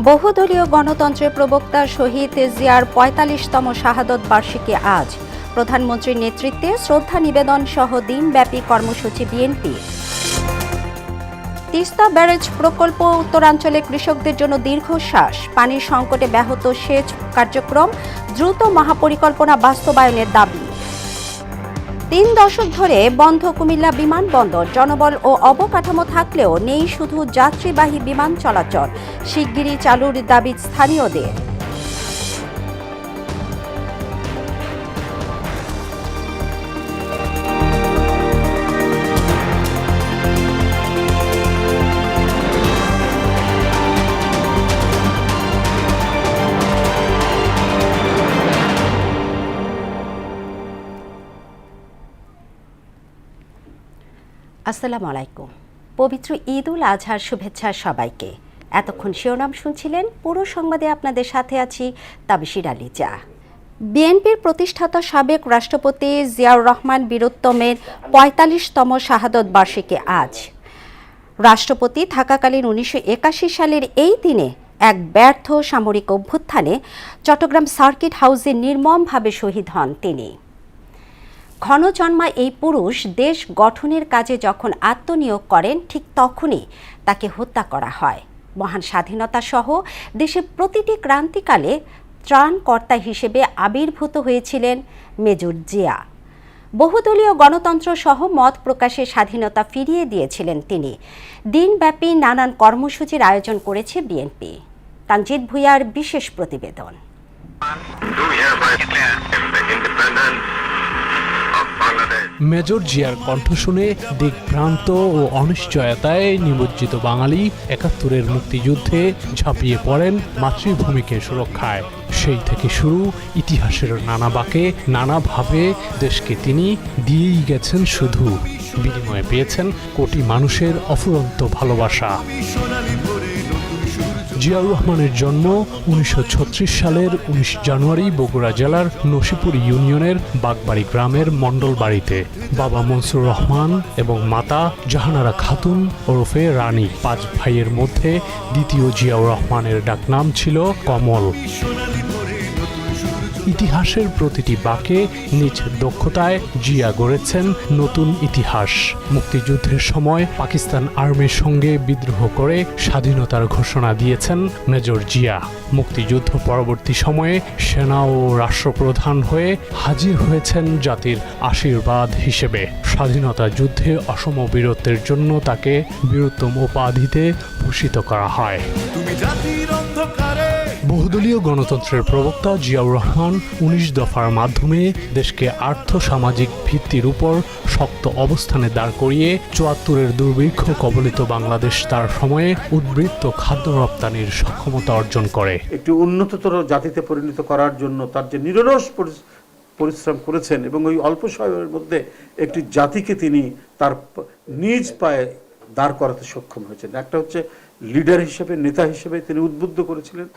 বহুদলীয় গণতন্ত্রের প্রবক্তা শহীদ জিয়ার ৪৫তম শাহাদত বার্ষিকী আজ। প্রধানমন্ত্রীর নেতৃত্বে শ্রদ্ধা নিবেদন সহ দিনব্যাপী কর্মসূচি বিএনপি। তিস্তা ব্যারেজ প্রকল্প উত্তরাঞ্চলে কৃষকদের জন্য দীর্ঘশ্বাস। পানির সংকটে ব্যাহত সেচ কার্যক্রম, দ্রুত মহাপরিকল্পনা বাস্তবায়নের দাবি। ৩ দশক ধরে বন্ধ কুমিল্লা বিমানবন্দর। জনবল ও অবকাঠামো থাকলেও নেই শুধু যাত্রীবাহী বিমান চলাচল। শিগগিরই চালুর দাবি স্থানীয়দের। আসসালামু আলাইকুম। পবিত্র ঈদ উল আজহার শুভেচ্ছা সবাইকে। এতক্ষণ শিরোনাম শুনছিলেন, পুরো সংবাদে আপনাদের সাথে আছি তাবিশির আলী জা। বিএনপির প্রতিষ্ঠাতা সাবেক রাষ্ট্রপতি জিয়াউর রহমান বীরোত্তমের ৪৫তম শাহাদত বার্ষিকী আজ। রাষ্ট্রপতি থাকাকালীন ১৯৮১ সালের এই দিনে এক ব্যর্থ সামরিক অভ্যুত্থানে চট্টগ্রাম সার্কিট হাউসে নির্মমভাবে শহীদ হন তিনি। ক্ষণজন্মা এই পুরুষ দেশ গঠনের কাজে যখন আত্মনিয়োগ করেন, ঠিক তখনই তাকে হত্যা করা হয়। মহান স্বাধীনতা সহ দেশের প্রতিটি ক্রান্তিকালে ত্রাণকর্তা হিসেবে আবির্ভূত হয়েছিলেন মেজর জিয়া। বহুদলীয় গণতন্ত্র সহ মত প্রকাশের স্বাধীনতা ফিরিয়ে দিয়েছিলেন তিনি। দিনব্যাপী নানান কর্মসূচির আয়োজন করেছে বিএনপি। তানজিদ ভুঁইয়ার বিশেষ প্রতিবেদন। মেজর জিয়ার কণ্ঠ শুনে দিগ্ভ্রান্ত ও অনিশ্চয়তায় নিমজ্জিত বাঙালি ৭১-এর মুক্তিযুদ্ধে ঝাঁপিয়ে পড়েন মাতৃভূমিকে সুরক্ষায়। সেই থেকে শুরু ইতিহাসের নানা বাঁকে নানাভাবে দেশকে তিনি দিয়েই গেছেন, শুধু বিনিময়ে পেয়েছেন কোটি মানুষের অফুরন্ত ভালোবাসা। জিয়াউর রহমানের জন্ম ১৯৩৬ সালের ১৯ জানুয়ারি বগুড়া জেলার নসিপুর ইউনিয়নের বাগবাড়ি গ্রামের মণ্ডল বাড়িতে। বাবা মনসুর রহমান এবং মাতা জাহানারা খাতুন ওরফে রানী। ৫ ভাইয়ের মধ্যে দ্বিতীয় জিয়াউর রহমানের ডাকনাম ছিল কমল। ইতিহাসের প্রতিটি বাঁকে নিজ দক্ষতায় জিয়া গড়েছেন নতুন ইতিহাস। মুক্তিযুদ্ধের সময় পাকিস্তান আর্মির সঙ্গে বিদ্রোহ করে স্বাধীনতার ঘোষণা দিয়েছেন মেজর জিয়া। মুক্তিযুদ্ধ পরবর্তী সময়ে সেনা ও রাষ্ট্রপ্রধান হয়ে হাজির হয়েছেন জাতির আশীর্বাদ হিসেবে। স্বাধীনতা যুদ্ধে অসম বীরত্বের জন্য তাকে বীরোত্তম উপাধিতে ভূষিত করা হয়। বহুদলীয় গণতন্ত্রের প্রবক্তা জিয়াউর রহমান ১৯ দফার মাধ্যমে দেশকে আর্থ-সামাজিক ভিত্তির উপর শক্ত অবস্থানে দাঁড় করিয়ে ৭৪-এর দুর্ভিক্ষ কবলিত বাংলাদেশ তার সময়ে উদ্বৃত্ত খাদ্য রপ্তানির সক্ষমতা অর্জন করে। একটি উন্নততর জাতিতে পরিণত করার জন্য তার যে নিরলস পরিশ্রম করেছেন এবং ওই অল্প সময়ের মধ্যে একটি জাতিকে তিনি তার নিজ পায়ে দাঁড় করাতে সক্ষম হয়েছেন। একটা হচ্ছে লিডার হিসেবে, নেতা হিসেবে তিনি উদ্বুদ্ধ করেছিলেন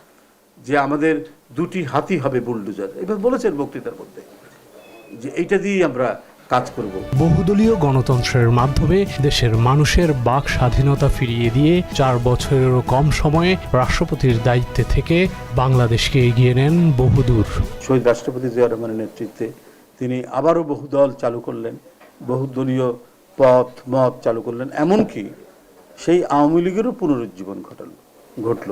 যে আমাদের দুটি হাতই হবে বুলডোজার। এবার বলেছেন বক্তৃতার মধ্যে যে এইটা দিয়েই আমরা কাজ করব। বহুদলীয় গণতন্ত্রের মাধ্যমে দেশের মানুষের বাক স্বাধীনতা ফিরিয়ে দিয়ে ৪ বছরেরও কম সময়ে রাষ্ট্রপতির দায়িত্বে থেকে বাংলাদেশকে এগিয়ে নেন বহুদূর। শহীদ রাষ্ট্রপতি জিয়াউর রহমানের নেতৃত্বে তিনি আবারও বহুদল চালু করলেন, বহুদলীয় পথ মত চালু করলেন। এমনকি সেই আওয়ামী লীগেরও পুনরুজ্জীবন ঘটল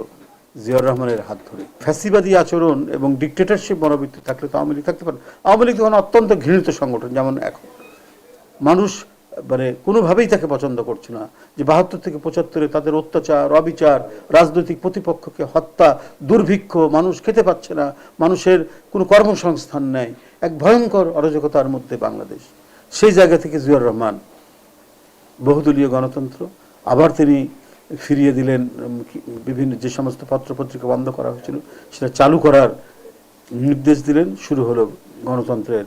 জিয়াউর রহমানের হাত ধরে। ফ্যাসিবাদী আচরণ এবং ডিক্টেটরশিপ মনোবৃত্তি থাকলে তো আওয়ামী লীগ থাকতে পারে। আওয়ামী লীগ তখন অত্যন্ত ঘৃণিত সংগঠন, যেমন এখন মানুষ কোনোভাবেই তাকে পছন্দ করছে না। যে ৭২ থেকে ৭৫-এ তাদের অত্যাচার, অবিচার, রাজনৈতিক প্রতিপক্ষকে হত্যা, দুর্ভিক্ষ, মানুষ খেতে পাচ্ছে না, মানুষের কোনো কর্মসংস্থান নেই, এক ভয়ঙ্কর অরাজকতার মধ্যে বাংলাদেশ। সেই জায়গা থেকে জিয়াউর রহমান বহুদলীয় গণতন্ত্র আবার তিনি ফিরিয়ে দিলেন। বিভিন্ন যে সমস্ত পত্রপত্রিকা বন্ধ করা হয়েছিল সেটা চালু করার নির্দেশ দিলেন। শুরু হলো গণতন্ত্রের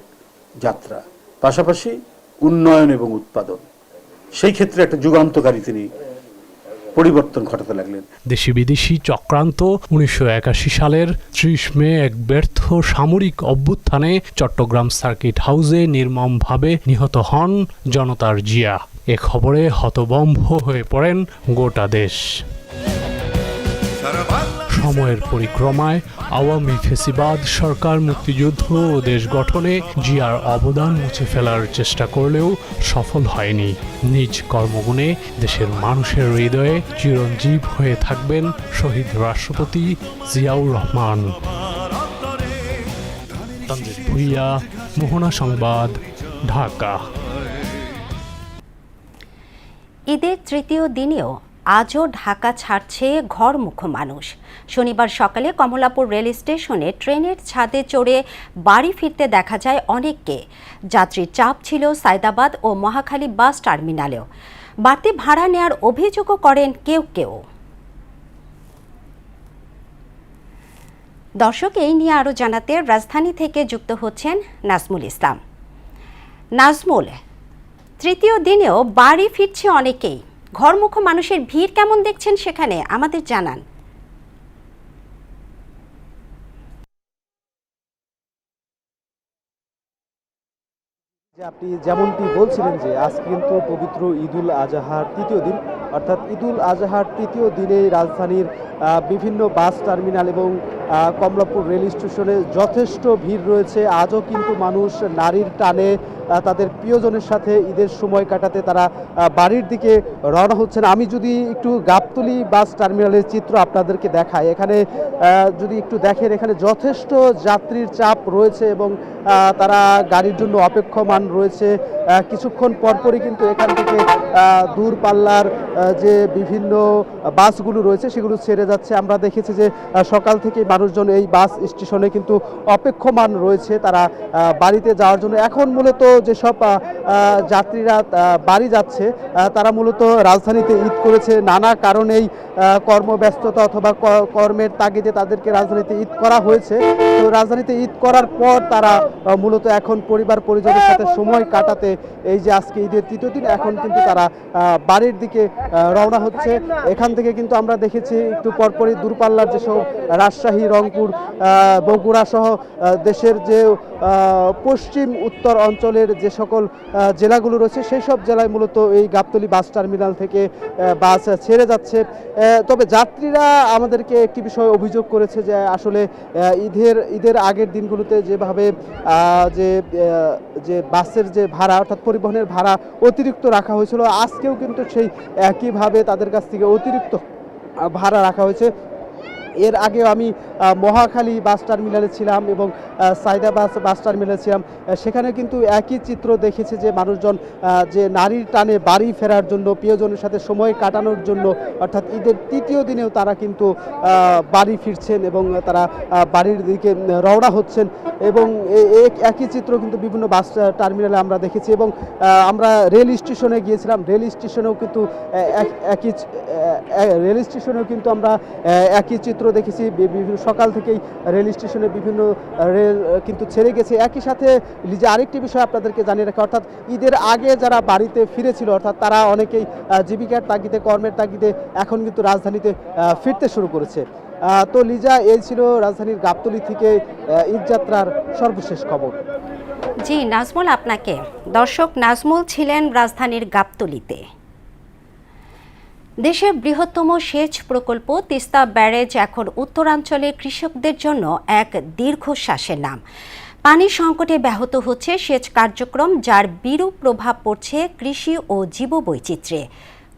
যাত্রা, পাশাপাশি উন্নয়ন এবং উৎপাদন। সেই ক্ষেত্রে একটা যুগান্তকারী তিনি পরিবর্তন ঘটাতে লাগলেন। দেশি বিদেশি চক্রান্ত ১৯৮১ সালের ৩০ মে এক ব্যর্থ সামরিক অভ্যুত্থানে চট্টগ্রাম সার্কিট হাউসে নির্মমভাবে নিহত হন জনতার জিয়া। এ খবরে হতভম্ব হয়ে পড়েন গোটা দেশ। সময়ের পরিক্রমায় আওয়ামী ফেসিবাদ সরকার মুক্তিযুদ্ধ ও দেশ গঠনে জিয়ার অবদান মুছে ফেলার চেষ্টা করলেও সফল হয়নি। নিজ কর্মগুণে দেশের মানুষের হৃদয়ে চিরঞ্জীব হয়ে থাকবেন শহীদ রাষ্ট্রপতি জিয়াউর রহমান। তানজিদ ভুঁইয়া, মোহনা সংবাদ, ঢাকা। ঈদের তৃতীয় দিনেও আজও ঢাকা ছাড়ছে ঘরমুখো মানুষ। শনিবার সকালে কমলাপুর রেল স্টেশনে ট্রেনের ছাদে চড়ে বাড়ি ফিরতে দেখা যায় অনেককে। যাত্রীর চাপ ছিল সায়দাবাদ ও মহাখালী বাস টার্মিনালেও। বাড়তি ভাড়া নেয়ার অভিযোগও করেন কেউ কেউ। দর্শক, এই নিয়ে আরও জানাতে রাজধানী থেকে যুক্ত হচ্ছেন নাজমুল ইসলাম। নাজমুল, তৃতীয় দিনেও বাড়ি ফিরছে অনেকেই, ঘরমুখো মানুষের ভিড় কেমন দেখছেন সেখানে আমাদের জানান। যে আপনি যেমনটি বলছিলেন যে আজ কিন্তু পবিত্র ঈদুল আজহার তৃতীয় দিন, অর্থাৎ ঈদুল আজহার তৃতীয় দিনে রাজধানীর বিভিন্ন বাস টার্মিনাল এবং কমলাপুর রেল স্টেশনে যথেষ্ট ভিড় রয়েছে। আজও কিন্তু মানুষ নারীর টানে তাদের প্রিয়জনের সাথে ঈদের সময় কাটাতে তারা বাড়ির দিকে রওনা হচ্ছেন। আমি যদি একটু গাবতলী বাস টার্মিনালের চিত্র আপনাদেরকে দেখাই, এখানে যদি একটু দেখেন, এখানে যথেষ্ট যাত্রীর চাপ রয়েছে এবং তারা গাড়ির জন্য অপেক্ষমান রয়েছে। কিছুক্ষণ পরপরই কিন্তু এখান থেকে দূরপাল্লার যে বিভিন্ন বাসগুলো রয়েছে সেগুলো ছেড়ে যাচ্ছে। আমরা দেখেছি যে সকাল থেকে মানুষজন এই বাস স্টেশনে কিন্তু অপেক্ষমান রয়েছে তারা বাড়িতে যাওয়ার জন্য। এখন মূলত যেসব যাত্রীরা বাড়ি যাচ্ছে তারা মূলত রাজধানীতে ঈদ করেছে, নানা কারণেই কর্মব্যস্ততা অথবা কর্মের তাগিদে তাদেরকে রাজধানীতে ঈদ করা হয়েছে। তো রাজধানীতে ঈদ করার পর তারা মূলত এখন পরিবার পরিজনের সাথে সময় কাটাতে এই যে আজকে ঈদের তৃতীয় দিন, এখন কিন্তু তারা বাড়ির দিকে রওনা হচ্ছে। এখান থেকে কিন্তু আমরা দেখেছি একটু পরপরই দূরপাল্লার যেসব রাজশাহী, রংপুর, বগুড়া সহ দেশের যে পশ্চিম উত্তর অঞ্চলের যে সকল জেলাগুলো রয়েছে সেই সব জেলায় মূলত এই গাবতলী বাস টার্মিনাল থেকে বাস ছেড়ে যাচ্ছে। তবে যাত্রীরা আমাদেরকে একটি বিষয় অভিযোগ করেছে যে আসলে ঈদের আগের দিনগুলোতে যেভাবে যে বাসের যে ভাড়া অর্থাৎ পরিবহনের ভাড়া অতিরিক্ত রাখা হয়েছিল, আজকেও কিন্তু সেই একইভাবে তাদের কাছ থেকে অতিরিক্ত ভাড়া রাখা হয়েছে। এর আগেও আমি মহাখালী বাস টার্মিনালে ছিলাম এবং সায়দাবাদ বাস টার্মিনালে ছিলাম, সেখানে কিন্তু একই চিত্র দেখেছি যে মানুষজন যে নারীর টানে বাড়ি ফেরার জন্য, প্রিয়জনের সাথে সময় কাটানোর জন্য, অর্থাৎ ঈদের তৃতীয় দিনেও তারা কিন্তু বাড়ি ফিরছেন এবং তারা বাড়ির দিকে রওনা হচ্ছেন। এবং একই চিত্র কিন্তু বিভিন্ন বাস টার্মিনালে আমরা দেখেছি এবং আমরা রেল স্টেশনে গিয়েছিলাম, রেল স্টেশনেও কিন্তু আমরা একই চিত্র দেখেছি। বিভিন্ন সকাল থেকেই রেল স্টেশনে বিভিন্ন রেল কিন্তু ছেড়ে গেছে। একই সাথে যে আরেকটি বিষয় আপনাদেরকে জানিয়ে রাখা, অর্থাৎ ঈদের আগে যারা বাড়িতে ফিরেছিল অর্থাৎ তারা অনেকেই জীবিকার তাগিদে, কর্মের তাগিদে এখন কিন্তু রাজধানীতে ফিরতে শুরু করেছে। তো লিজা, এই ছিল রাজধানীর গাবতলী থেকে ঈদযাত্রার সর্বশেষ খবর। জি নাজমুল, আপনাকে। দর্শক, নাজমুল ছিলেন রাজধানীর গাবতলীতে। দেশের বৃহত্তম সেচ প্রকল্প তিস্তা ব্যারেজ এখন উত্তরাঞ্চলের কৃষকদের জন্য এক দীর্ঘশ্বাসের নাম। পানির সংকটে ব্যাহত হচ্ছে সেচ কার্যক্রম, যার বিরূপ প্রভাব পড়ছে কৃষি ও জীববৈচিত্র্যে।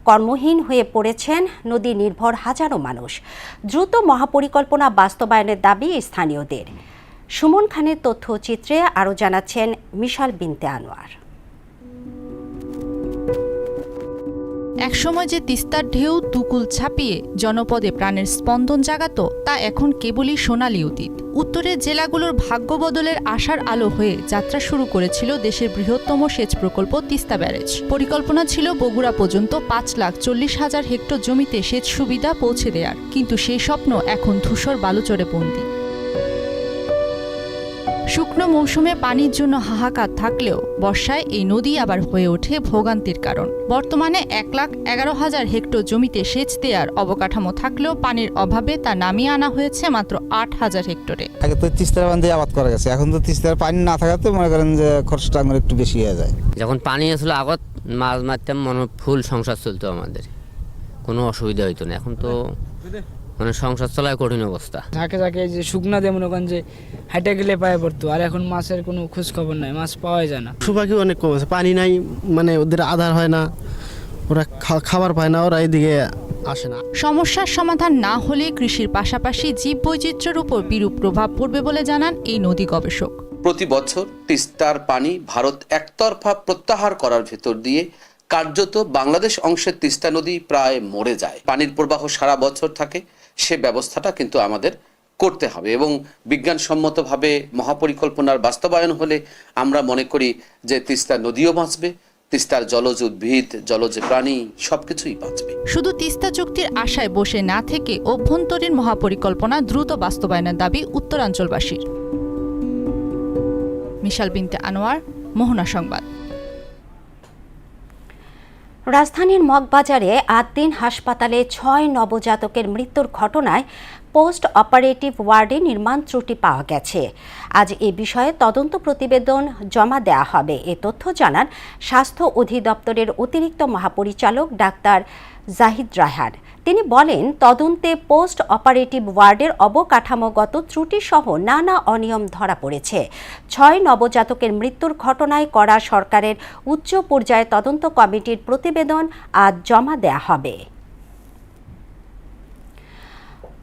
কর্মহীন হয়ে পড়েছেন নদী নির্ভর হাজারো মানুষ। দ্রুত মহাপরিকল্পনা বাস্তবায়নের দাবি স্থানীয়দের। সুমন খানের তথ্যচিত্রে আরও জানাচ্ছেন মিশাল বিনতে আনোয়ার। একসময় যে তিস্তার ঢেউ তুকুল ছাপিয়ে জনপদে প্রাণের স্পন্দন জাগাতো, তা এখন কেবলই সোনালি অতীত। উত্তরের জেলাগুলোর ভাগ্য বদলের আশার আলো হয়ে যাত্রা শুরু করেছিল দেশের বৃহত্তম সেচ প্রকল্প তিস্তা ব্যারেজ। পরিকল্পনা ছিল বগুড়া পর্যন্ত 5,40,000 হেক্টর জমিতে সেচ সুবিধা পৌঁছে দেওয়ার, কিন্তু সেই স্বপ্ন এখন ধূসর বালুচরে বন্দী। শুকনো মৌসুমে পানির জন্য হাহাকার থাকলেও বর্ষায় এই নদী আবার হয়ে ওঠে ভোগান্তির কারণ। বর্তমানে 1,11,000 হেক্টর জমিতে সেচ দেওয়ার অবকাঠামো থাকলেও পানির অভাবে তা নামিয়ে আনা হয়েছে মাত্র 8,000 হেক্টরে। আগে তো তিস্তার বান্ধে আবাদ করা গেছে, এখন তো তিস্তার পানি না থাকাতে মনে করেন যে খরচটা আমার একটু বেশি হয়ে যায়। যখন পানি আসলে আগত মাছ মারতাম, মনে ফুল সংসার চলতো, আমাদের কোনো অসুবিধা হইতো না। এখন তো মানে সংসার চলায় কঠিন অবস্থা। ঝাঁকে ঝাঁকে যে শুকনা দিয়ে মনে করেন যে হাইটে গেলে পায়ে পড়তো, আর এখন মাছের কোনো খোঁজ খবর নাই, মাছ পাওয়াই যায় না। পশু পাখি অনেক কম আছে, পানি নাই, মানে ওদের আধার হয় না, ওরা খাবার পায় না, ওরা এদিকে আসে না। সমস্যার সমাধান না হলে কৃষির পাশাপাশি জীববৈচিত্র্যের উপর বিরূপ প্রভাব পড়বে বলে জানান এই নদী গবেষক। প্রতি বছর তিস্তার পানি ভারত একতরফা প্রত্যাহার করার ভেতর দিয়ে কার্যত বাংলাদেশ অংশের তিস্তা নদী প্রায় মরে যায়। পানির প্রবাহ সারা বছর থাকে, সে ব্যবস্থাটা কিন্তু আমাদের করতে হবে এবং বিজ্ঞানসম্মতভাবে মহাপরিকল্পনার বাস্তবায়ন হলে আমরা মনে করি যে তিস্তা নদীও বাঁচবে, তিস্তার জলজ উদ্ভিদ, জলজ প্রাণী সবকিছুই বাঁচবে। শুধু তিস্তা চুক্তির আশায় বসে না থেকে অভ্যন্তরীণ মহাপরিকল্পনা দ্রুত বাস্তবায়নের দাবি উত্তরাঞ্চলবাসীর। মিশাল বিনতে আনোয়ার, মোহনা সংবাদ। রাজধানীর মগবাজারে ৮ দিন হাসপাতালে ৬ নবজাতকের মৃত্যুর ঘটনায় পোস্ট অপারেটিভ ওয়ার্ডে নির্মাণ ত্রুটি পাওয়া গেছে। আজ এ বিষয়ে তদন্ত প্রতিবেদন জমা দেওয়া হবে, এ তথ্য জানান স্বাস্থ্য অধিদপ্তরের অতিরিক্ত মহাপরিচালক ডাক্তার জাহিদ রায়হান। তিনি বলেন, তদন্তে পোস্ট অপারেটিভ ওয়ার্ডের অবকাঠামোগত ত্রুটিসহ নানা অনিয়ম ধরা পড়েছে। ৬ নবজাতকের মৃত্যুর ঘটনায় করা সরকারের উচ্চ পর্যায়ে তদন্ত কমিটির প্রতিবেদন আজ জমা দেওয়া হবে।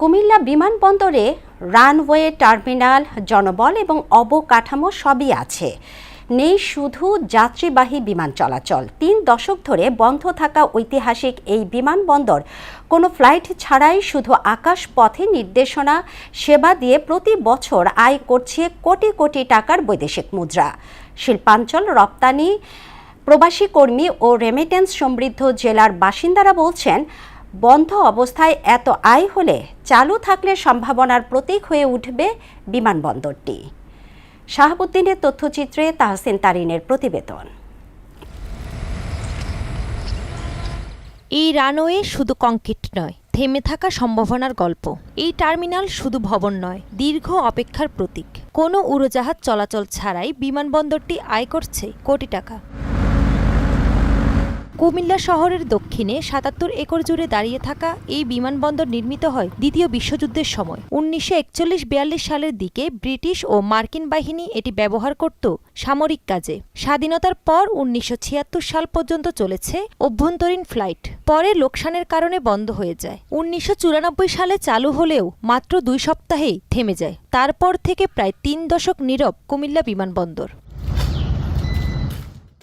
কুমিল্লা বিমানবন্দরে রানওয়ে, টার্মিনাল, জনবল এবং অবকাঠামো সবই আছে, নেই শুধু যাত্রীবাহী বিমান চলাচল। ৩ দশক ধরে বন্ধ থাকা ঐতিহাসিক এই বিমানবন্দর কোনো ফ্লাইট ছাড়াই শুধু আকাশ পথে নির্দেশনা সেবা দিয়ে প্রতি বছর আয় করছে কোটি কোটি টাকার বৈদেশিক মুদ্রা। শিল্পাঞ্চল, রপ্তানি, প্রবাসী কর্মী ও রেমিটেন্স সমৃদ্ধ জেলার বাসিন্দারা বলছেন, বন্ধ অবস্থায় এত আয় হলে চালু থাকলে সম্ভাবনার প্রতীক হয়ে উঠবে বিমানবন্দরটি। শাহাবুদ্দিনের তথ্যচিত্রে তাহসিন তারিনের প্রতিবেদন। এই রানওয়ে শুধু কংক্রিট নয়, থেমে থাকা সম্ভাবনার গল্প। এই টার্মিনাল শুধু ভবন নয়, দীর্ঘ অপেক্ষার প্রতীক। কোনো উড়োজাহাজ চলাচল ছাড়াই বিমানবন্দরটি আয় করছে কোটি টাকা। কুমিল্লা শহরের দক্ষিণে ৭৭ একর জুড়ে দাঁড়িয়ে থাকা এই বিমানবন্দর নির্মিত হয় দ্বিতীয় বিশ্বযুদ্ধের সময়। ১৯৪১-৪২ সালের দিকে ব্রিটিশ ও মার্কিন বাহিনী এটি ব্যবহার করত সামরিক কাজে। স্বাধীনতার পর ১৯৭৬ সাল পর্যন্ত চলেছে অভ্যন্তরীণ ফ্লাইট, পরে লোকসানের কারণে বন্ধ হয়ে যায়। ১৯৯৪ সালে চালু হলেও মাত্র ২ সপ্তাহেই থেমে যায়। তারপর থেকে প্রায় ৩ দশক নীরব কুমিল্লা বিমানবন্দর।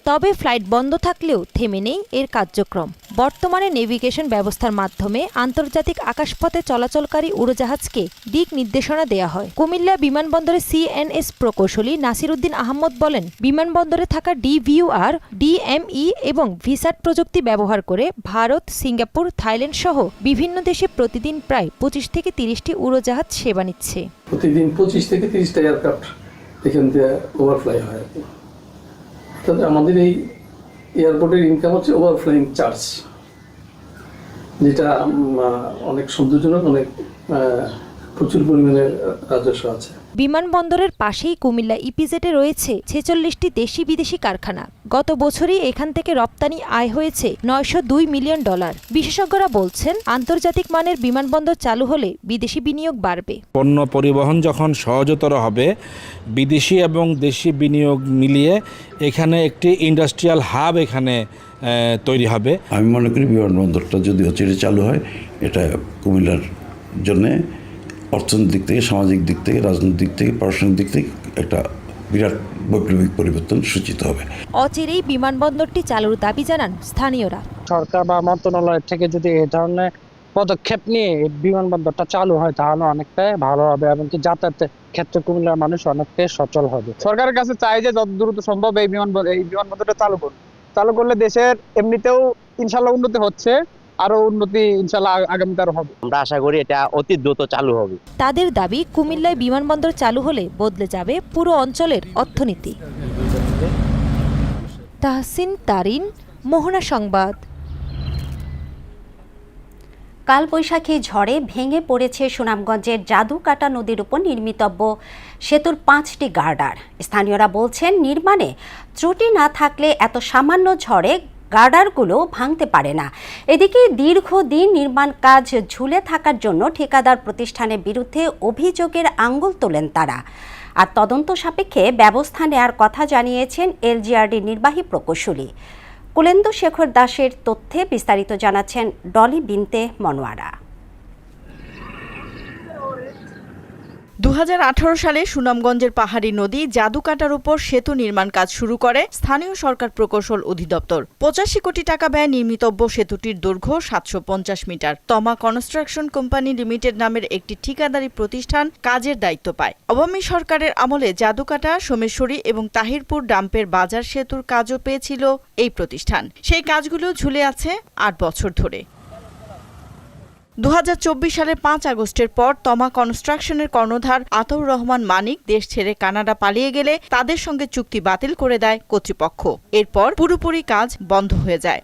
তবে ফ্লাইট বন্ধ থাকলেও থেমে নেই এর কার্যক্রম। বর্তমানে নেভিগেশন ব্যবস্থার মাধ্যমে আন্তর্জাতিক আকাশপথে চলাচলকারী উড়োজাহাজকে দিক নির্দেশনা দেয়া হয়। কুমিল্লা বিমানবন্দরের সিএনএস প্রকৌশলী নাসিরউদ্দিন আহমদ বলেন, বিমানবন্দরে থাকা ডিভিউআর, ডিএমই এবং ভিসাট প্রযুক্তি ব্যবহার করে ভারত, সিঙ্গাপুর, থাইল্যান্ড সহ বিভিন্ন দেশে প্রতিদিন প্রায় ২৫ থেকে ৩০টি উড়োজাহাজ সেবা নিচ্ছে। প্রতিদিন ২৫ থেকে ৩০টা এয়ারক্রাফট এখান থেকে ওভারফ্লাই হয়। তাতে আমাদের এই এয়ারপোর্টের ইনকাম হচ্ছে ওভারফ্লাইং চার্জ, যেটা অনেক সন্তোষজনক, অনেক প্রচুর পরিমাণে রাজস্ব আছে। বিমানবন্দরের পাশেই কুমিল্লা ইপিজেডে রয়েছে ৪৬টি দেশি বিদেশি কারখানা। গত বছরই এখান থেকে রপ্তানি আয় হয়েছে $৯০২ মিলিয়ন। বিশেষজ্ঞরা বলছেন, আন্তর্জাতিক মানের বিমানবন্দর চালু হলে বিদেশি বিনিয়োগ বাড়বে। পণ্য পরিবহন যখন সহজতর হবে, বিদেশি এবং দেশি বিনিয়োগ মিলিয়ে এখানে একটি ইন্ডাস্ট্রিয়াল হাব এখানে তৈরি হবে। আমি মনে করি বিমানবন্দরটা যদি অচিরে চালু হয়, এটা কুমিল্লার জন্যে অর্থনৈতিক দিক থেকে, সামাজিক দিক থেকে, রাজনৈতিক দিক থেকে, প্রশাসনিক দিক থেকে একটা বিরাট বৈপ্লবিক পরিবর্তন সূচিত হবে। অচিরেই বিমানবন্দরটি চালুর দাবি জানান স্থানীয়রা। সরকার বা মন্ত্রণালয় থেকে যদি এই ধরনের পদক্ষেপ নিয়ে বিমানবন্দরটা চালু হয়, তাহলে অনেকটাই ভালো হবে এবং কি যাতায়াতের ক্ষেত্রে কুমিল্লার মানুষ অনেকটাই সচল হবে। সরকারের কাছে চাই যে যত দ্রুত সম্ভব এই বিমানবন্দরটা চালু করলে দেশের এমনিতেও ইনশাল্লাহ উন্নতি হচ্ছে, আরো উন্নতি ইনশাল্লাহ আগামীতে আরো হবে। আমরা আশা করি এটা অতি দ্রুত চালু হবে। তাদের দাবি, কুমিল্লায় বিমানবন্দর চালু হলে বদলে যাবে পুরো অঞ্চলের অর্থনীতি। তাহসিন তারিন, মোহনা সংবাদ। কালবৈশাখী ঝড়ে ভেঙে পড়েছে সুনামগঞ্জের জাদুকাটা নদীর উপর নির্মিতব্য সেতুর 5টি গার্ডার। স্থানীয়রা বলছেন, নির্মাণে ত্রুটি না থাকলে এত সামান্য ঝড়ে গার্ডারগুলো ভাঙতে পারে না। এদিকে দীর্ঘদিন নির্মাণ কাজ ঝুলে থাকার জন্য ঠিকাদার প্রতিষ্ঠানের বিরুদ্ধে অভিযোগের আঙুল তোলেন তারা। আর তদন্ত সাপেক্ষে ব্যবস্থা নেয়ার কথা জানিয়েছেন এলজিআরডির নির্বাহী প্রকৌশলী কুলেন্দু শেখর দাসের তথ্যে বিস্তারিত জানাচ্ছেন ডলি বিনতে মনোয়ারা। 2018 সালে সুনামগঞ্জের পাহাড়ি নদী জাদুকাটার উপর সেতু নির্মাণ কাজ শুরু করে স্থানীয় সরকার প্রকৌশল অধিদপ্তর। 85 কোটি টাকা ব্যয়ে নির্মিতব্য সেতুটির দৈর্ঘ্য 750 মিটার। তমা কনস্ট্রাকশন কোম্পানি লিমিটেড নামের একটি ঠিকাদারি প্রতিষ্ঠান কাজের দায়িত্ব পায়। আওয়ামী সরকারের আমলে জাদুকাটা, সোমেশ্বরী এবং তাহিরপুর ডাম্পের বাজার সেতুর কাজও পেয়েছিল এই প্রতিষ্ঠান। সেই কাজগুলো ঝুলে আছে 8 বছর ধরে। 2024 সালের 5 আগস্টের পর তমা কনস্ট্রাকশনের কর্ণধার আতাউর রহমান মানিক দেশ ছেড়ে কানাডা পালিয়ে গেলে তাদের সঙ্গে চুক্তি বাতিল করে দেয় কর্তৃপক্ষ। এরপর পুরোপুরি কাজ বন্ধ হয়ে যায়।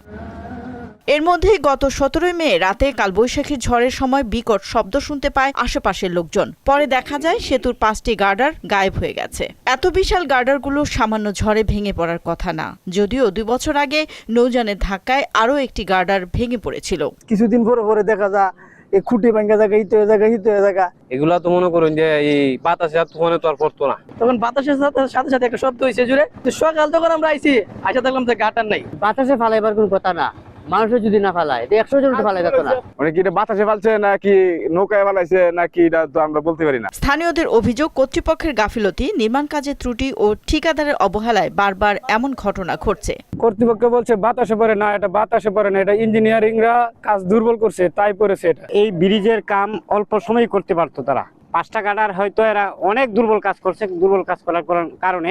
এর মধ্যেই গত 17 মে রাতে কালবৈশাখীর ঝড়ের সময় বিকট শব্দ শুনতে পায় আশেপাশের লোকজন। পরে দেখা যায় সেতুর 5টি গার্ডার গায়েব হয়ে গেছে। এত বিশাল গার্ডারগুলো সামান্য ঝড়ে ভেঙে পড়ার কথা না, যদিও 2 বছর আগে নৌযানের ধাক্কায় আরও একটি গার্ডার ভেঙে পড়েছিল। কিছুদিন পরে দেখা যায় এই খুঁটি ভাঙা জায়গা হিতে হয়ে জায়গা এগুলা তো মনে করুন যে এই বাতাসে তখন তো আর পড়তো না, তখন বাতাসের সাথে সাথে একটা শব্দ হয়েছে জুড়ে। তো সকাল তখন আমরা আইছি, আইসা দেখলাম যে গাটার নাই। বাতাসে ফালাইবার কোনো কথা না, মানুষের যদি না ফালায় 100 জন ফালাই যেত না। মানে কি বাতাসে ফালছে নাকি নৌকায় ফালাইছে নাকি এটা তো আমরা বলতে পারি না। স্থানীয়দের অভিযোগ, কর্তৃপক্ষের গাফিলতি, নির্মাণ কাজের ত্রুটি ও ঠিকাদারের অবহেলায় বারবার এমন ঘটনা ঘটছে। কর্তৃপক্ষ বলছে বাতাসে পড়ে না, এটা বাতাসে পড়ে না, এটা ইঞ্জিনিয়ারিংরা কাজ দুর্বল করছে তাই পড়েছে। এটা এই ব্রিজের কাম অল্প সময় করতে পারতো তারা। 5টা গার্ডার হয়তো এরা অনেক দুর্বল কাজ করছে, দুর্বল কাজ করার কারণে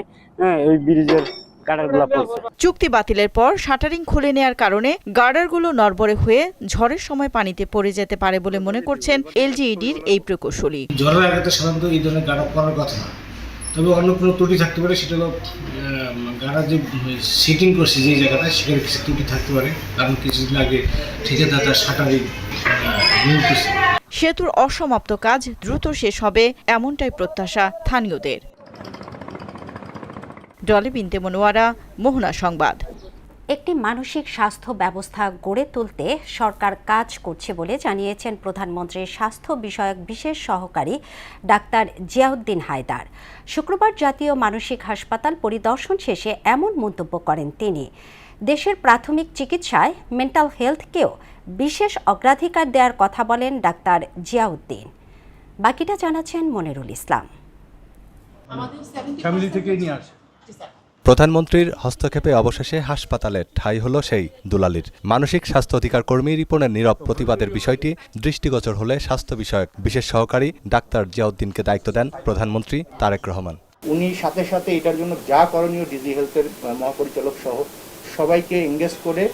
ওই ব্রিজের চুক্তি বাতিলের পর শাটারিং খুলে নেয়ার কারণে গার্ডারগুলো নড়বড়ে হয়ে ঝড়ের সময় পানিতে পড়ে যেতে পারে বলে মনে করছেন এলজিইডির এই প্রকৌশলী। ঝড়ের আগে তো সাধারণত এই ধরনের গার্ডার করার কথা না, তবে অন্য কোনো ত্রুটি থাকতে পারে। সেটা হলো গার্ডার যে সিটিং করছে যে জায়গাটা, সেখানে কিছু ত্রুটি থাকতে পারে, কারণ কিছুদিন আগে ঠিকাদার তার শাটারিং নিয়োগ করছে। সেতুর অসমাপ্ত কাজ দ্রুত শেষ হবে এমনটাই প্রত্যাশা স্থানীয়দের। ডলি বিনতে মনোয়ারা, মোহনা সংবাদ। একটি মানসিক স্বাস্থ্য ব্যবস্থা গড়ে তুলতে সরকার কাজ করছে বলে জানিয়েছেন প্রধানমন্ত্রীর স্বাস্থ্য বিষয়ক বিশেষ সহকারী ডাক্তার জিয়াউদ্দিন হায়দার। শুক্রবার জাতীয় মানসিক হাসপাতাল পরিদর্শন শেষে এমন মন্তব্য করেন তিনি। দেশের প্রাথমিক চিকিৎসায় মেন্টাল হেলথকেও বিশেষ অগ্রাধিকার দেওয়ার কথা বলেন ডাক্তার জিয়াউদ্দিন। বাকিটা জানাচ্ছেন মনিরুল ইসলাম। প্রধানমন্ত্রীর হস্তক্ষেপে অবশেষে হাসপাতালে ঠাঁই হলো সেই দুলালির। মানসিক স্বাস্থ্য অধিকার কর্মী রিপনের নীরব প্রতিবাদের বিষয়টি দৃষ্টিগোচর হলে স্বাস্থ্য বিষয়ক বিশেষ সহকারী ডাক্তার জিয়াউদ্দিনকে দায়িত্ব দেন প্রধানমন্ত্রী তারেক রহমান। উনি সাথে সাথে এটার জন্য যা করণীয় ডিজি হেলথের মহাপরিচালক সহ সবাইকে এনগেজ করে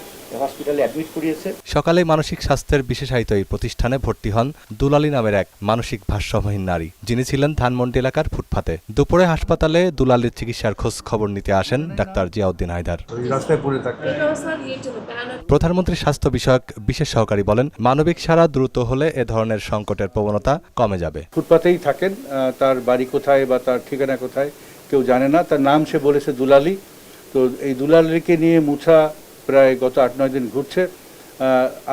হসপিটালে অ্যাডমিট করিয়েছে। সকালে মানসিক স্বাস্থ্যের বিশেষায়িত এই প্রতিষ্ঠানে ভর্তি হন দুলালী নামের এক মানসিক ভারসাম্যহীন নারী, যিনি ছিলেন ধানমন্ডি এলাকার ফুটপাতে। দুপুরে হাসপাতালে দুলালীর চিকিৎসার খোঁজ খবর নিতে আসেন ডাক্তার জিয়াউদ্দিন হায়দার। প্রধানমন্ত্রীর স্বাস্থ্য বিষয়ক বিশেষ সহকারী বলেন, মানবিক সাড়া দ্রুত হলে এ ধরনের সংকটের প্রবণতা কমে যাবে। ফুটপাতেই থাকেন, তার বাড়ি কোথায় বা তার ঠিকানা কোথায় কেউ জানে না। তার নাম সে বলেছে দুলালী। তো এই দুলালীকে নিয়ে মুছা প্রায় গত 8-9 দিন ঘুরছে।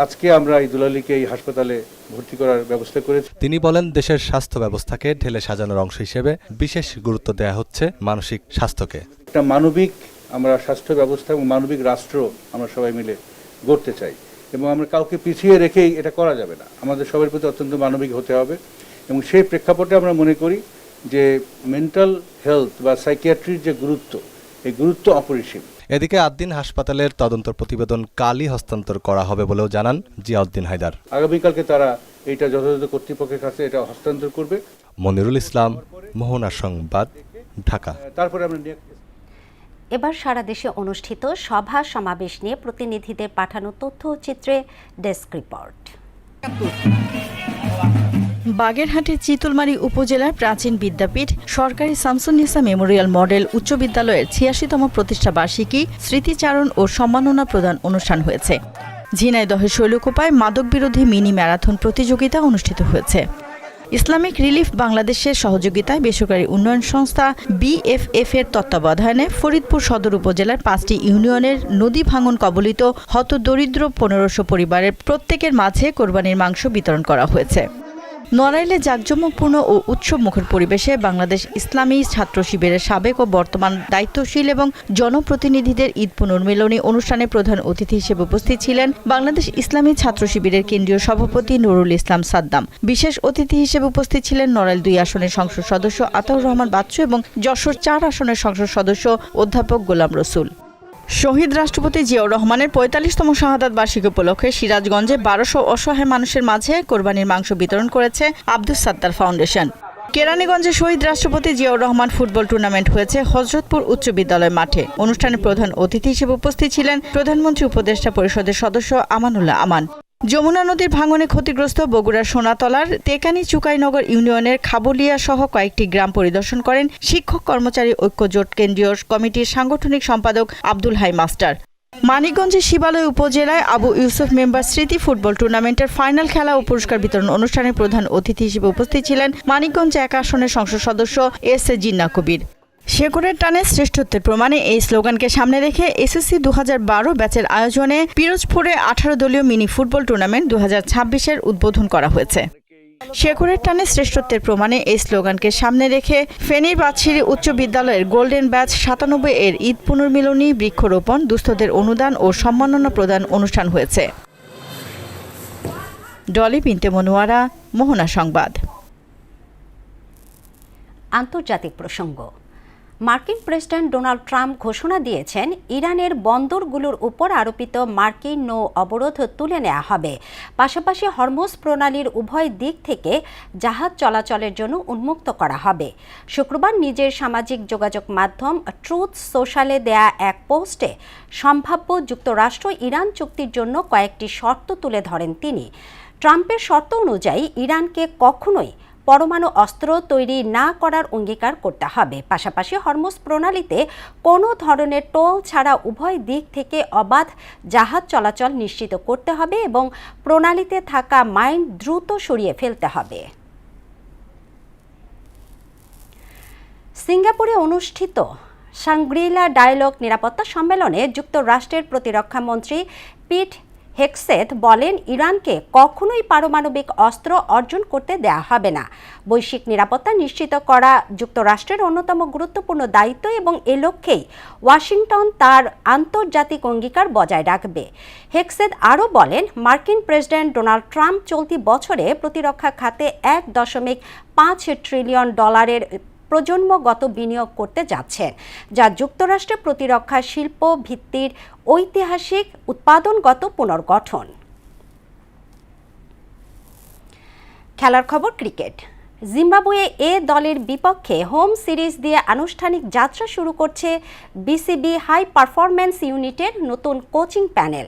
আজকে আমরা এই দুলালীকে এই হাসপাতালে ভর্তি করার ব্যবস্থা করেছি। তিনি বলেন, দেশের স্বাস্থ্য ব্যবস্থাকে ঢেলে সাজানোর অংশ হিসেবে বিশেষ গুরুত্ব দেওয়া হচ্ছে মানসিক স্বাস্থ্যকে। একটা মানবিক আমরা স্বাস্থ্য ব্যবস্থা এবং মানবিক রাষ্ট্র আমরা সবাই মিলে গড়তে চাই, এবং আমরা কাউকে পিছিয়ে রেখেই এটা করা যাবে না। আমাদের সবার প্রতি অত্যন্ত মানবিক হতে হবে, এবং সেই প্রেক্ষাপটে আমরা মনে করি যে মেন্টাল হেলথ বা সাইকিয়াট্রির যে গুরুত্ব, এই গুরুত্ব অপরিসীম। এদিকে আদ্দিন হাসপাতালের তদন্ত প্রতিবেদন কালই হস্তান্তর করা হবে বলেও জানান জিয়াউদ্দিন হায়দার। আগামীকালকে তারা এটা যথাযথ কর্তৃপক্ষের কাছে এটা হস্তান্তর করবে। মনিরুল ইসলাম, মোহনা সংবাদ, ঢাকা। তারপরে আমরা এবার সারা দেশে অনুষ্ঠিত সভা সমাবেশ নিয়ে প্রতিনিধিদের পাঠানো তথ্যচিত্রে ডেস্ক রিপোর্ট। বাগেরহাটের চিতলমারী উপজেলার প্রাচীন বিদ্যাপীঠ সরকারি শামসুন্নিসা মেমোরিয়াল মডেল উচ্চ বিদ্যালয়ের 86তম প্রতিষ্ঠা বার্ষিকী স্মৃতিচারণ ও সম্মাননা প্রদান অনুষ্ঠান হয়েছে। ঝিনাইদহের শৈলকুপায় মাদক বিরোধী মিনি ম্যারাথন প্রতিযোগিতা অনুষ্ঠিত হয়েছে। ইসলামিক রিলিফ বাংলাদেশের সহযোগিতায় বেসরকারি উন্নয়ন সংস্থা BFF এর তত্ত্বাবধানে ফরিদপুর সদর উপজেলার 5টি ইউনিয়নের নদী ভাঙন কবলিত হতদরিদ্র 1500 পরিবারের প্রত্যেকের মাঝে কোরবানির মাংস বিতরণ করা হয়েছে। নড়াইলে জাঁকজমকপূর্ণ ও উৎসবমুখর পরিবেশে বাংলাদেশ ইসলামী ছাত্র শিবিরের সাবেক ও বর্তমান দায়িত্বশীল এবং জনপ্রতিনিধিদের ঈদ পুনর্মিলনী অনুষ্ঠানে প্রধান অতিথি হিসেবে উপস্থিত ছিলেন বাংলাদেশ ইসলামী ছাত্র শিবিরের কেন্দ্রীয় সভাপতি নুরুল ইসলাম সাদ্দাম। বিশেষ অতিথি হিসেবে উপস্থিত ছিলেন নড়াইল 2 আসনের সংসদ সদস্য আতাউর রহমান বাচ্চু এবং যশোর 4 আসনের সংসদ সদস্য অধ্যাপক গোলাম রসুল। শহীদ রাষ্ট্রপতি জিয়াউর রহমানের 45তম শাহাদাত বার্ষিকী উপলক্ষে সিরাজগঞ্জে 1200 অসহায় মানুষের মাঝে কোরবানির মাংস বিতরণ করেছে আব্দুস সাত্তার ফাউন্ডেশন। কেরানীগঞ্জে শহীদ রাষ্ট্রপতি জিয়াউর রহমান ফুটবল টুর্নামেন্ট হয়েছে হযরতপুর উচ্চ বিদ্যালয় মাঠে। অনুষ্ঠানে প্রধান অতিথি হিসেবে উপস্থিত ছিলেন প্রধানমন্ত্রী উপদেষ্টা পরিষদের সদস্য আমানুল্লাহ আমান। যমুনা নদীর ভাঙনে ক্ষতিগ্রস্ত বগুড়ার সোনাতলার তেকানি চুকাইনগর ইউনিয়নের খাবলিয়া সহ কয়েকটি গ্রাম পরিদর্শন করেন শিক্ষক কর্মচারী ঐক্য জোট কেন্দ্রীয় কমিটির সাংগঠনিক সম্পাদক আব্দুল হাই মাস্টার। মানিকগঞ্জের শিবালয় উপজেলায় আবু ইউসুফ মেম্বার স্মৃতি ফুটবল টুর্নামেন্টের ফাইনাল খেলা ও পুরস্কার বিতরণ অনুষ্ঠানে প্রধান অতিথি হিসেবে উপস্থিত ছিলেন মানিকগঞ্জ 1 আসনের সংসদ সদস্য এস.এ. জিন্না কবির। শেকড়ের টানে শ্রেষ্ঠত্বের প্রমাণে এই স্লোগানকে সামনে রেখে SSC 2012 ব্যাচের আয়োজনে পিরোজপুরে 18 দলীয় মিনি ফুটবল টুর্নামেন্ট 2026-এর উদ্বোধন করা হয়েছে। শেকড়ের টানে শ্রেষ্ঠত্বের প্রমাণে এই স্লোগানকে সামনে রেখে ফেনীর বাদশিরি উচ্চ বিদ্যালয়ের গোল্ডেন ব্যাচ 97 এর ঈদ পুনর্মিলনী, বৃক্ষরোপণ, দুস্থদের অনুদান ও সম্মাননা প্রদান অনুষ্ঠান হয়েছে। ডলি বিনতে মনোয়ারা, মোহনা সংবাদ। আন্তর্জাতিক প্রসঙ্গ। মার্কিন প্রেসিডেন্ট ডোনাল্ড ট্রাম্প ঘোষণা দিয়েছেন ইরানের বন্দরগুলোর উপর আরোপিত মার্কিন নৌ অবরোধ তুলে নেওয়া হবে। পাশাপাশি হরমুজ প্রণালীর উভয় দিক থেকে জাহাজ চলাচলের জন্য উন্মুক্ত করা হবে। শুক্রবার নিজের সামাজিক যোগাযোগ মাধ্যম ট্রুথ সোশ্যালে দেয়া এক পোস্টে সম্ভাব্য যুক্তরাষ্ট্র ইরান চুক্তির জন্য কয়েকটি শর্ত তুলে ধরেন তিনি। ট্রাম্পের শর্ত অনুযায়ী ইরানকে কখনোই পরমাণু অস্ত্র তৈরি না করার অঙ্গীকার করতে হবে। পাশাপাশি হরমুজ প্রণালীতে কোনো ধরনের টোল ছাড়া উভয় দিক থেকে অবাধ জাহাজ চলাচল নিশ্চিত করতে হবে এবং প্রণালীতে থাকা মাইন দ্রুত সরিয়ে ফেলতে হবে। সিঙ্গাপুরে অনুষ্ঠিত শাংগ্রিলা ডায়ালগ নিরাপত্তা সম্মেলনে যুক্তরাষ্ট্রের প্রতিরক্ষা মন্ত্রী পিট হেগসেথ বলেন, ইরানকে কখনোই পারমাণবিক অস্ত্র অর্জন করতে দেয়া হবে না। বৈশ্বিক নিরাপত্তা নিশ্চিত করা যুক্তরাষ্ট্রের অন্যতম গুরুত্বপূর্ণ দায়িত্ব এবং এ লক্ষ্যেই ওয়াশিংটন তার আন্তর্জাতিক অঙ্গীকার বজায় রাখবে। হেগসেথ আরও বলেন, মার্কিন প্রেসিডেন্ট ডোনাল্ড ট্রাম্প চলতি বছরে প্রতিরক্ষা খাতে $1.5 ট্রিলিয়ন প্রজন্মগত বিনিয়োগ করতে যাচ্ছেন, যা যুক্তরাষ্ট্রের প্রতিরক্ষা শিল্প ভিত্তির ঐতিহাসিক উৎপাদনগত পুনর্গঠন। খেলার খবর ক্রিকেট। জিম্বাবুয়ে এ দলের বিপক্ষে হোম সিরিজ দিয়ে আনুষ্ঠানিক যাত্রা শুরু করছে বিসিবি হাই পারফরম্যান্স ইউনিটের নতুন কোচিং প্যানেল।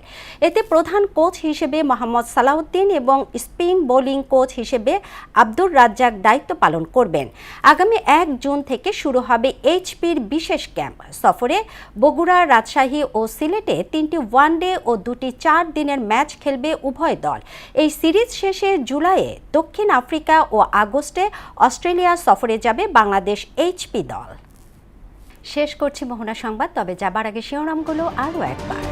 এতে প্রধান কোচ হিসেবে মোহাম্মদ সালাউদ্দিন এবং স্পিন বোলিং কোচ হিসেবে আব্দুর রাজ্জাক দায়িত্ব পালন করবেন। আগামী 1 জুন থেকে শুরু হবে এইচপির বিশেষ ক্যাম্প। সফরে বগুড়া, রাজশাহী ও সিলেটে 3টি ওয়ানডে ও 2টি 4 দিনের ম্যাচ খেলবে উভয় দল। এই সিরিজ শেষে জুলাইয়ে দক্ষিণ আফ্রিকা ও আগস্টে অস্ট্রেলিয়া সফরে যাবে বাংলাদেশ এইচপি দল। শেষ করছি মোহনা সংবাদ, তবে যাবার আগে শিরোনামগুলো আরও একবার।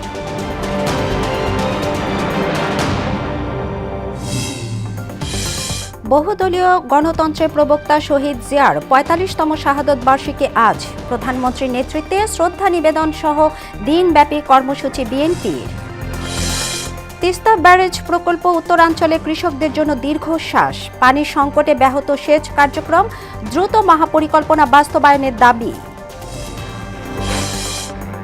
বহুদলীয় গণতন্ত্রের প্রবক্তা শহীদ জিয়ার 45তম শাহাদত বার্ষিকী আজ। প্রধানমন্ত্রীর নেতৃত্বে শ্রদ্ধা নিবেদন সহ দিনব্যাপী কর্মসূচি বিএনপির। তিস্তা ব্যারেজ প্রকল্প উত্তরাঞ্চলে কৃষকদের জন্য দীর্ঘশ্বাস। পানির সংকটে ব্যাহত সেচ কার্যক্রম, দ্রুত মহাপরিকল্পনা বাস্তবায়নের দাবি।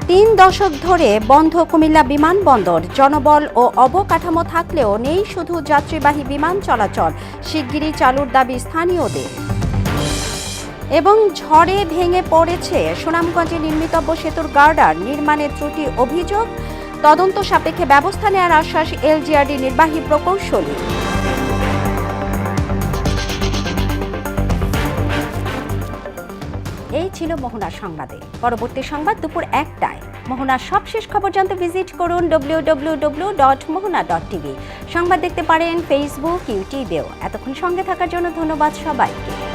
3 দশক ধরে বন্ধ কুমিল্লা বিমানবন্দর। জনবল ও অবকাঠামো থাকলেও নেই শুধু যাত্রীবাহী বিমান চলাচল, শিগগিরই চালুর দাবি স্থানীয়দের। এবং ঝড়ে ভেঙে পড়েছে সুনামগঞ্জে নির্মিতব্য সেতুর গার্ডার, নির্মাণের ত্রুটি অভিযোগ, তদন্ত সাপেক্ষে ব্যবস্থা নেওয়ার আশ্বাস এলজিআরডি নির্বাহী প্রকৌশলী। এই ছিল মোহনা সংবাদে। পরবর্তী সংবাদ দুপুর 1টায়। মোহনার সবশেষ খবর জানতে ভিজিট করুন www.mohana.tv। সংবাদ দেখতে পারেন ফেসবুক, ইউটিউবেও। এতক্ষণ সঙ্গে থাকার জন্য ধন্যবাদ সবাইকে।